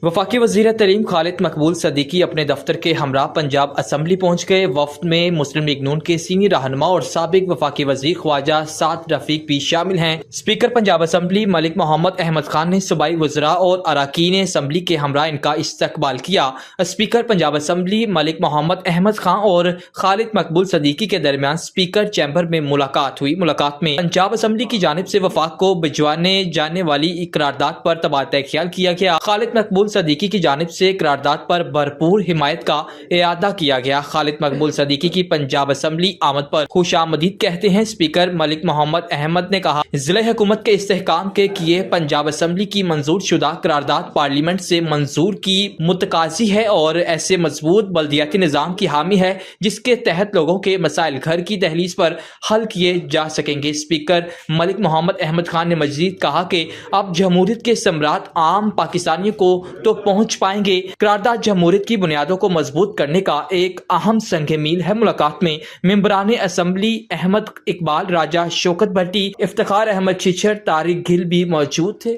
वफाकी वज़ीर तरीम खालिद मकबूल सदीकी अपने दफ्तर के हमरा पंजाब असम्बली पहुँच गए। वफ्द में मुस्लिम लीग नून के सीनियर रहनुमा और साबिक वफाकी वज़ीर ख्वाजा साद रफीक भी शामिल हैं। स्पीकर पंजाब असम्बली मलिक मोहम्मद अहमद खान ने सूबाई वज़रा और अरकान असम्बली के हमरा इनका इस्तकबाल किया। स्पीकर पंजाब असम्बली मलिक मोहम्मद अहमद खान और खालिद मकबूल सदीकी के दरमियान स्पीकर चैम्बर में मुलाकात हुई। मुलाकात में पंजाब असम्बली की जानिब से वफाक को भिजवाने जाने वाली करारदाद पर तबादला ख्याल किया गया। खालिद मकबूल सदीकी की जानिब से करारदाद पर भरपूर हिमायत का इरादा किया गया। खालिद मकबूल सदीकी की पंजाब असम्बली आमद पर खुशामदीद कहते हैं स्पीकर मलिक मोहम्मद अहमद ने कहा, जिले हुकूमत के इस्तेहकाम के किए पंजाब असम्बली की मंजूर शुदा करारदाद पार्लियामेंट से मंजूर की मुतकाजी है और ऐसे मजबूत बल्दियाती निज़ाम की हामी है जिसके तहत लोगों के मसाइल घर की दहलीज पर हल किए जा सकेंगे। स्पीकर मलिक मोहम्मद अहमद खान ने मजीद कहा कि अब जमहूरियत के सम्राट आम पाकिस्तानियों को तो पहुंच पाएंगे। करारदाद जमहूरियत की बुनियादों को मजबूत करने का एक अहम संग मील है। मुलाकात में मेंबरान असम्बली अहमद इकबाल, राजा शौकत भट्टी, इफ्तिखार अहमद छिछर, तारिक गिल भी मौजूद थे।